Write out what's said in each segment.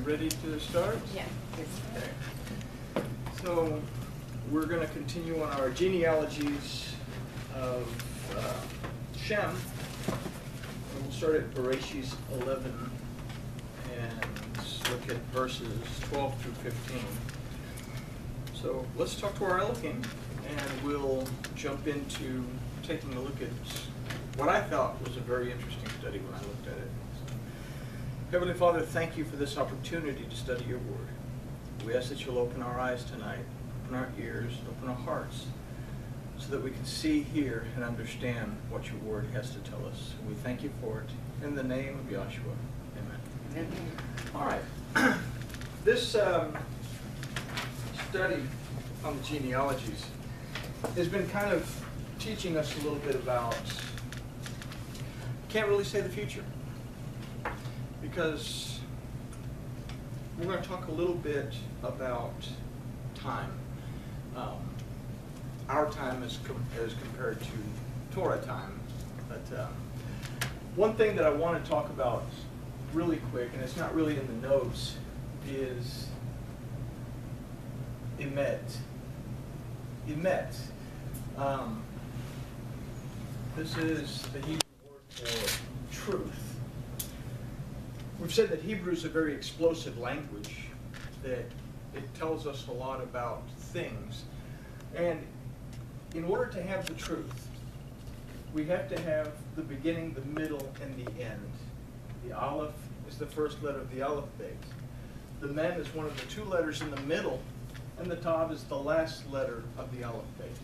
ready to start? Yeah. Okay. So we're going to continue on our genealogies of Shem. And we'll start at B'reshit 11 and look at verses 12 through 15. So let's talk to our Elohim, and we'll jump into taking a look at what I thought was a very interesting study when I looked at it. Heavenly Father, thank you for this opportunity to study your word. We ask that you'll open our eyes tonight, open our ears, open our hearts, so that we can see, hear, and understand what your word has to tell us. We thank you for it. In the name of Yahshua, amen. Amen. All right. This study on the genealogies has been kind of teaching us a little bit about, can't really say the future, because we're going to talk a little bit about time. Our time as compared to Torah time. But one thing that I want to talk about really quick, and it's not really in the notes, is emet. Emet. This is the Hebrew word for truth. We've said that Hebrew is a very explosive language, that it tells us a lot about things. And in order to have the truth, we have to have the beginning, the middle, and the end. The Aleph is the first letter of the alphabet. The Mem is one of the two letters in the middle, and the Tav is the last letter of the alphabet.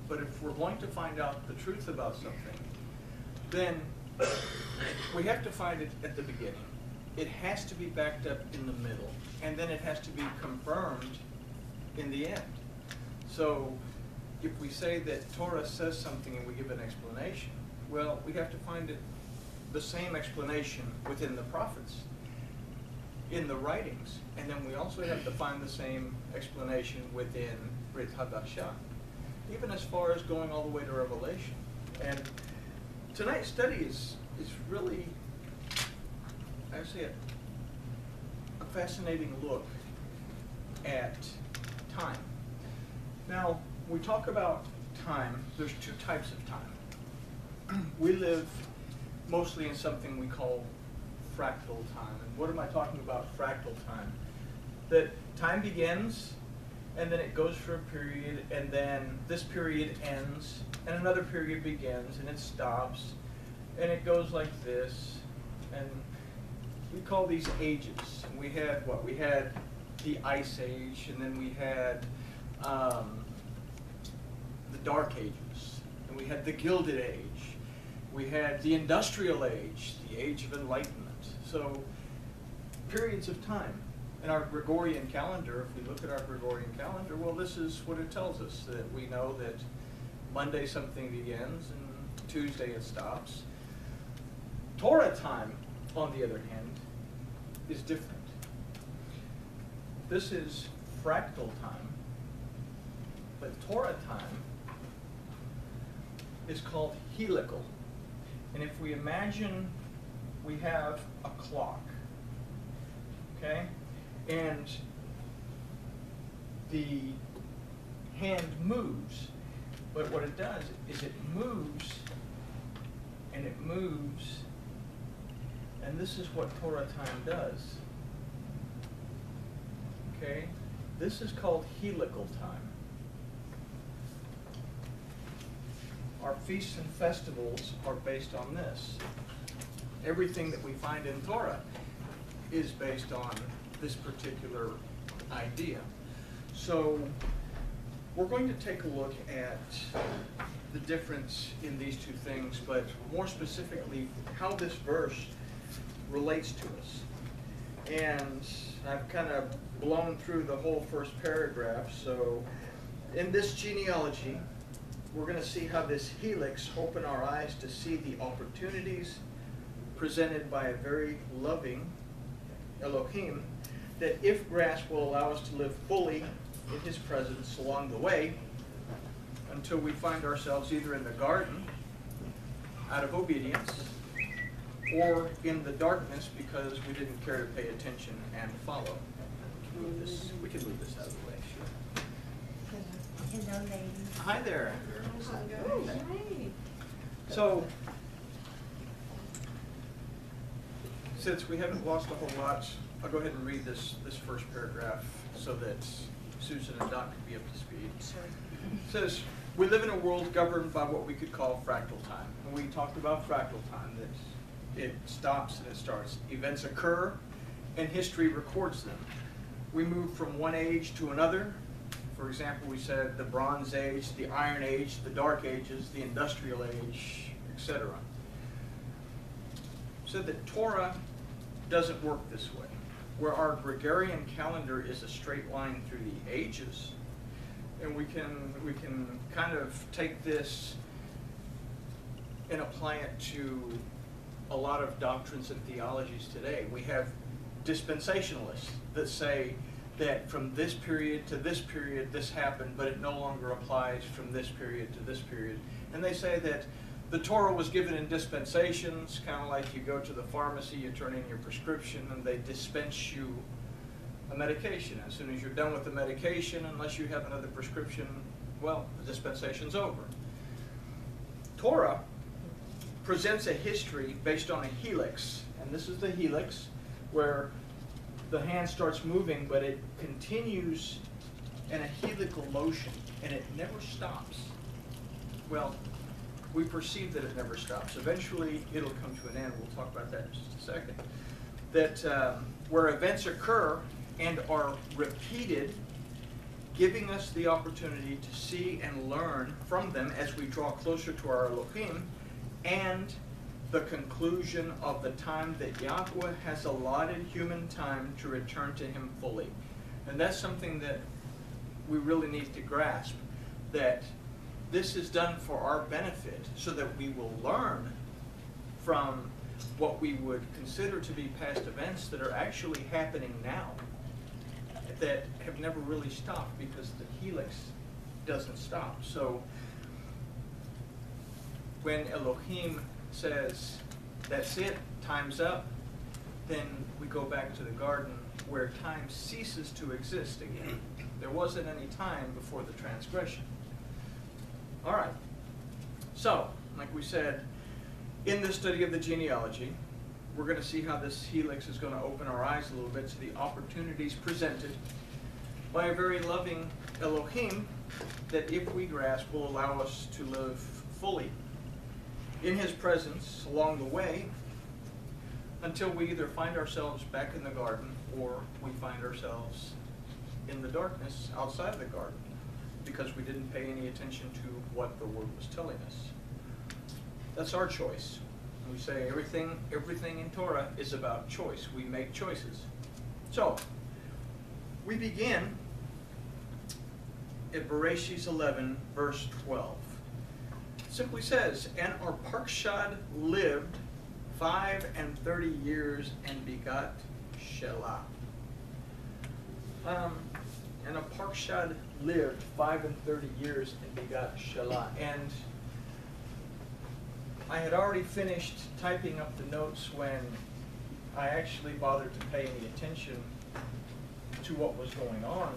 But if we're going to find out the truth about something, then we have to find it at the beginning. It has to be backed up in the middle, and then it has to be confirmed in the end. So if we say that Torah says something and we give an explanation, well, we have to find it the same explanation within the prophets, in the writings, and then we also have to find the same explanation within Brit Hadashah, even as far as going all the way to Revelation. And tonight's study is really, I say, a fascinating look at time. Now, when we talk about time, there's two types of time. We live mostly in something we call fractal time. And what am I talking about fractal time? That time begins, and then it goes for a period, and then this period ends, and another period begins, and it stops, and it goes like this, and we call these ages. And we had what? We had the Ice Age, and then we had the Dark Ages, and we had the Gilded Age, we had the Industrial Age, the Age of Enlightenment. So, periods of time. In our Gregorian calendar, if we look at our Gregorian calendar, well, this is what it tells us, that we know that Monday something begins and Tuesday it stops. Torah time, on the other hand, is different. This is fractal time, but Torah time is called helical. And if we imagine we have a clock, okay, and the hand moves, but what it does is it moves, and it moves, and this is what Torah time does. Okay? This is called helical time. Our feasts and festivals are based on this. Everything that we find in Torah is based on this particular idea. So we're going to take a look at the difference in these two things, but more specifically, how this verse relates to us. And I've kind of blown through the whole first paragraph. So in this genealogy, we're going to see how this helix open our eyes to see the opportunities presented by a very loving Elohim, that if grasped will allow us to live fully in his presence along the way until we find ourselves either in the garden out of obedience or in the darkness because we didn't care to pay attention and follow. We can move this out of the way, sure. Hello, ladies. Hi there. Hello. Hi. So, since we haven't lost a whole lot, I'll go ahead and read this first paragraph so that Susan and Doc can be up to speed. Sure. It says, we live in a world governed by what we could call fractal time. And we talked about fractal time, that it stops and it starts. Events occur and history records them. We move from one age to another. For example, we said the Bronze Age, the Iron Age, the Dark Ages, the Industrial Age, etc. Said that Torah doesn't work this way, where our Gregorian calendar is a straight line through the ages, and we can kind of take this and apply it to a lot of doctrines and theologies today. We have dispensationalists that say that from this period to this period this happened, but it no longer applies from this period to this period. And they say that the Torah was given in dispensations, kind of like you go to the pharmacy, you turn in your prescription, and they dispense you a medication. As soon as you're done with the medication, unless you have another prescription, well, the dispensation's over. Torah presents a history based on a helix, and this is the helix where the hand starts moving, but it continues in a helical motion, and it never stops. Well, we perceive that it never stops. Eventually, it'll come to an end. We'll talk about that in just a second. That where events occur and are repeated, giving us the opportunity to see and learn from them as we draw closer to our Elohim, and the conclusion of the time that Yahweh has allotted human time to return to Him fully. And that's something that we really need to grasp, that this is done for our benefit so that we will learn from what we would consider to be past events that are actually happening now, that have never really stopped because the helix doesn't stop. So when Elohim says, that's it, time's up, then we go back to the garden where time ceases to exist again. There wasn't any time before the transgression. All right, so, like we said, in this study of the genealogy, we're going to see how this helix is going to open our eyes a little bit to the opportunities presented by a very loving Elohim that, if we grasp, will allow us to live fully in His presence along the way until we either find ourselves back in the garden or we find ourselves in the darkness outside of the garden because we didn't pay any attention to what the Word was telling us. That's our choice. We say everything in Torah is about choice. We make choices. So, we begin at Bereshit 11, verse 12. It simply says, and Arpachshad lived 35 years and begot Shelah. And Arpachshad lived 35 years and begot Shelah. And I had already finished typing up the notes when I actually bothered to pay any attention to what was going on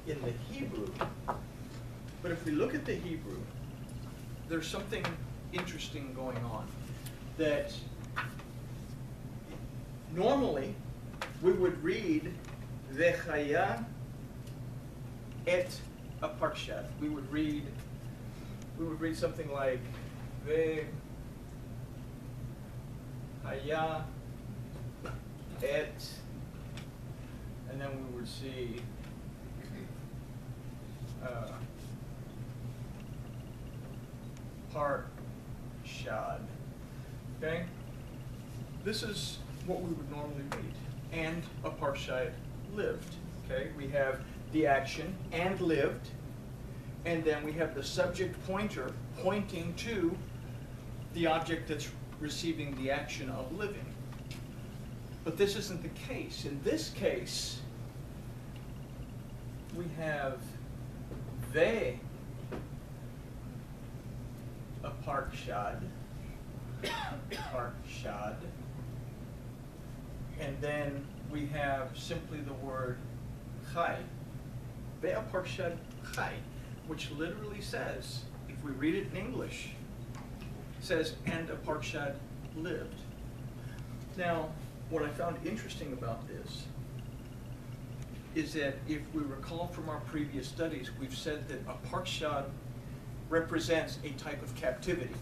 in the Hebrew. But if we look at the Hebrew, there's something interesting going on. That normally we would read Vechaya et Arpachshad. We would read something like Vechaya et, and then we would see Parshad. Okay? This is what we would normally read. And Arpachshad lived. Okay? We have the action, and lived, and then we have the subject pointer pointing to the object that's receiving the action of living. But this isn't the case. In this case, we have Arpachshad, parshad. And then we have simply the word chai. Ve'a parshad chai, which literally says, if we read it in English, says, and a parshad lived. Now, what I found interesting about this is that if we recall from our previous studies, we've said that a parshad represents a type of captivity,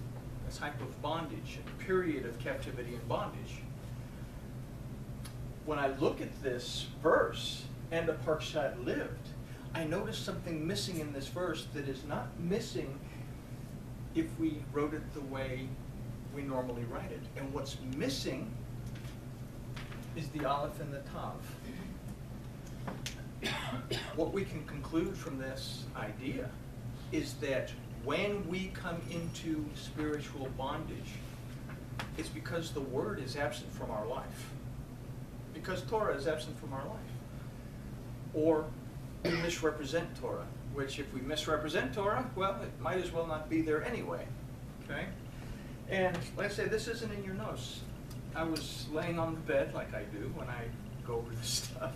a type of bondage, a period of captivity and bondage. When I look at this verse, and a parshad lived, I notice something missing in this verse that is not missing if we wrote it the way we normally write it. And what's missing is the aleph and the tav. What we can conclude from this idea is that when we come into spiritual bondage, it's because the word is absent from our life. Because Torah is absent from our life. Or we misrepresent Torah, which if we misrepresent Torah, well, it might as well not be there anyway. Okay? And like I say, this isn't in your notes. I was laying on the bed like I do when I go over this stuff.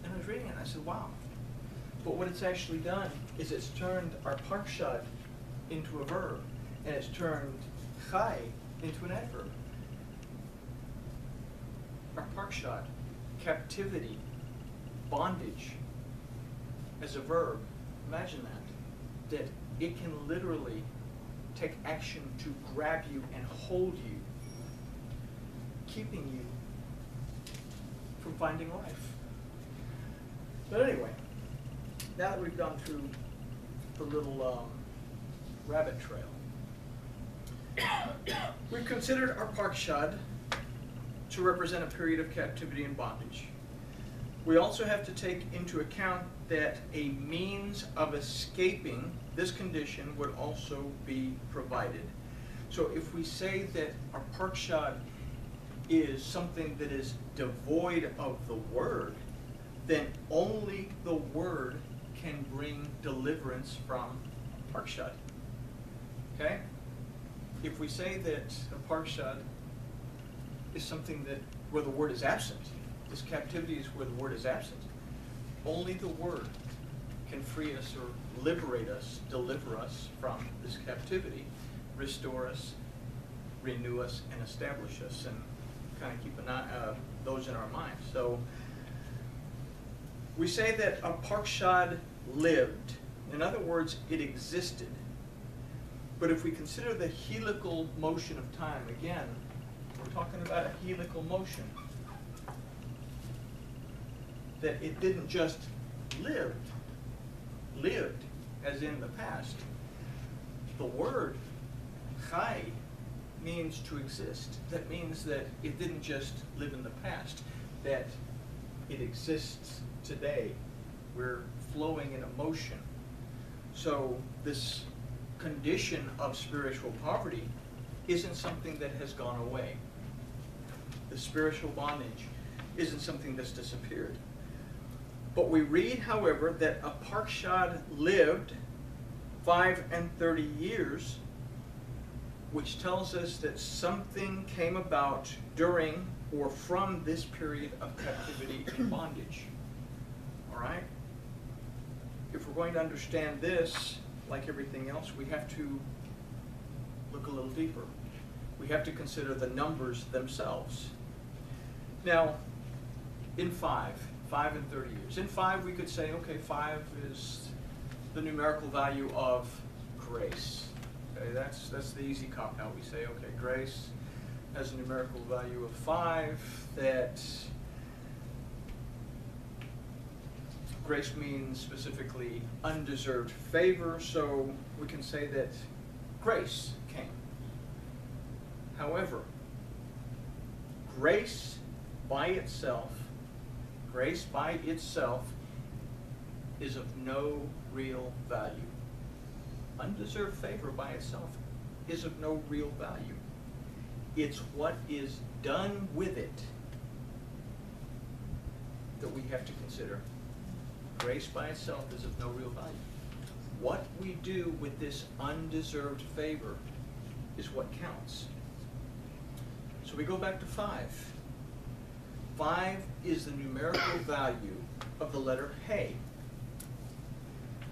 And I was reading it and I said, wow. But what it's actually done is it's turned our parshad into a verb. And it's turned chai into an adverb. Our parshad, captivity, bondage, as a verb, imagine that it can literally take action to grab you and hold you, keeping you from finding life. But anyway, now that we've gone through the little rabbit trail, we've considered our parshad to represent a period of captivity and bondage. We also have to take into account that a means of escaping this condition would also be provided. So if we say that our parshad is something that is devoid of the word, then only the word can bring deliverance from parshad. Okay? If we say that a parshad is something that where the word is absent, this captivity is where the word is absent, only the word can free us or liberate us, deliver us from this captivity, restore us, renew us, and establish us, and kind of keep those in our minds. So we say that a parshad lived. In other words, it existed. But if we consider the helical motion of time, again, we're talking about a helical motion. That it didn't just lived as in the past. The word chai means to exist. That means that it didn't just live in the past, that it exists today. We're flowing in emotion. So this condition of spiritual poverty isn't something that has gone away. The spiritual bondage isn't something that's disappeared. But we read, however, that a parshad lived 5 and 30 years, which tells us that something came about during or from this period of captivity and bondage. All right? If we're going to understand this, like everything else, we have to look a little deeper. We have to consider the numbers themselves. Now, in 5 and 30 years. In 5, we could say, okay, 5 is the numerical value of grace. Okay, that's the easy cop-out. We say, okay, grace has a numerical value of 5, that grace means specifically undeserved favor, so we can say that grace came. However, grace by itself is of no real value. Undeserved favor by itself is of no real value. It's what is done with it that we have to consider. Grace by itself is of no real value. What we do with this undeserved favor is what counts. So we go back to 5. 5 is the numerical value of the letter He,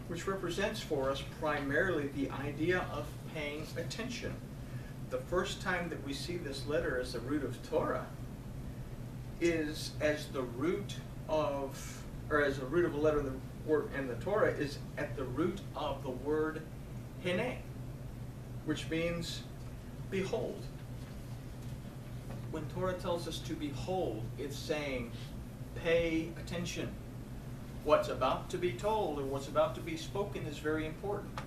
which represents for us primarily the idea of paying attention. The first time that we see this letter as the root of Torah is as the root of, or as the root of a letter in the word in the Torah is at the root of the word Hine, which means behold. When Torah tells us to behold, it's saying pay attention. What's about to be told or what's about to be spoken is very important.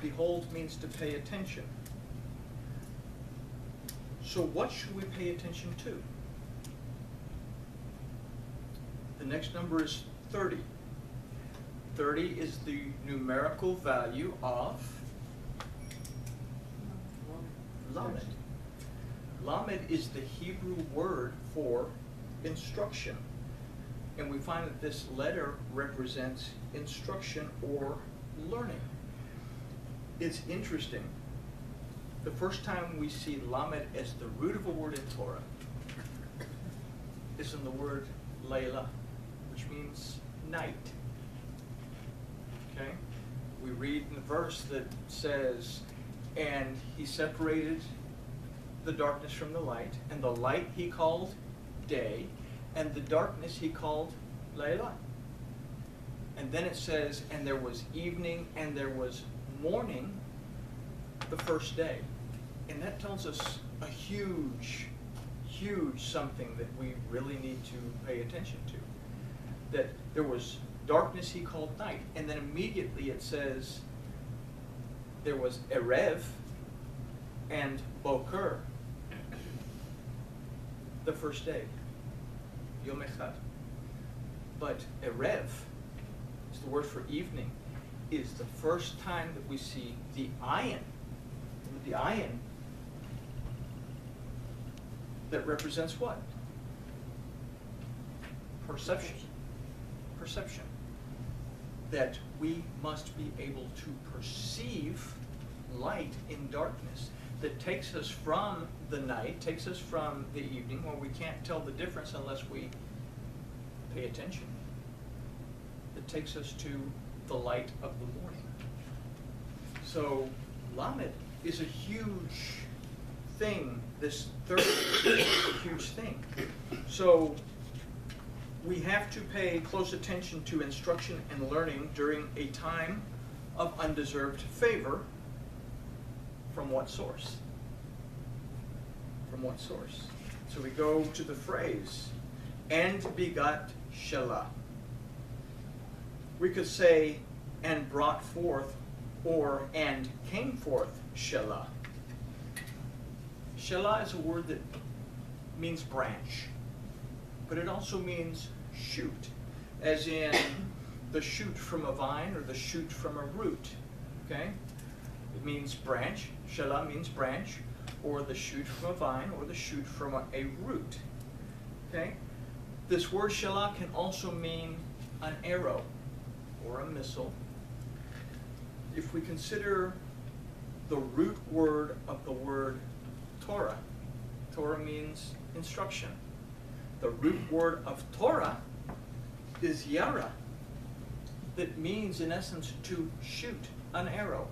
Behold means to pay attention. So what should we pay attention to? The next number is 30. 30 is the numerical value of Lamed. Lamed is the Hebrew word for instruction. And we find that this letter represents instruction or learning. It's interesting. The first time we see Lamed as the root of a word in Torah is in the word Layla, which means night. Okay? We read in the verse that says, and he separated the darkness from the light, and the light he called day, and the darkness he called Layla. And then it says, and there was evening and there was morning the first day. And that tells us a huge, huge something that we really need to pay attention to. That there was darkness he called night, and then immediately it says there was Erev and Boker the first day, Yom Echad. But Erev is the word for evening, is the first time that we see the ayin. The ayin that represents what? Perception. Perception. That we must be able to perceive light in darkness. That takes us from the night, takes us from the evening, where we can't tell the difference unless we pay attention. That takes us to the light of the morning. So Lamed is a huge thing. This third is a huge thing. So we have to pay close attention to instruction and learning during a time of undeserved favor. From what source? From what source? So we go to the phrase, and begot Shelah. We could say, and brought forth, or and came forth Shelah. Shelah is a word that means branch, but it also means shoot, as in the shoot from a vine or the shoot from a root. Okay? It means branch. Shelah means branch, or the shoot from a vine, or the shoot from a root. Okay? This word Shelah can also mean an arrow or a missile. If we consider the root word of the word Torah, Torah means instruction. The root word of Torah is yara, that means in essence to shoot an arrow.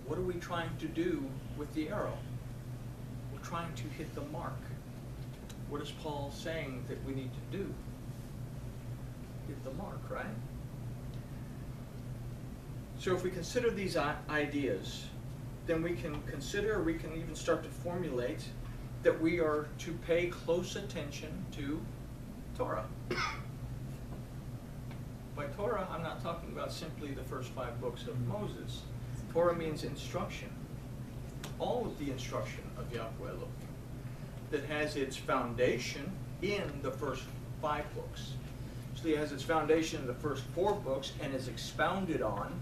What are we trying to do with the arrow? We're trying to hit the mark. What is Paul saying that we need to do? Hit the mark, right? So if we consider these ideas, then we can consider, we can even start to formulate that we are to pay close attention to Torah. By Torah, I'm not talking about simply the first 5 books of Moses. Torah means instruction. All of the instruction of Yahweh Elohim that has its foundation in the first 5 books. So it has its foundation in the first 4 books and is expounded on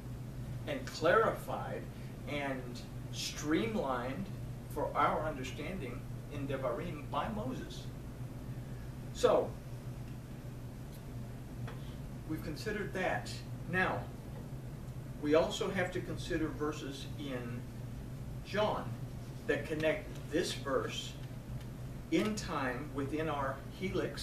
and clarified and streamlined for our understanding in Devarim by Moses. So, we've considered that. Now, we also have to consider verses in John. that connect this verse in time within our helix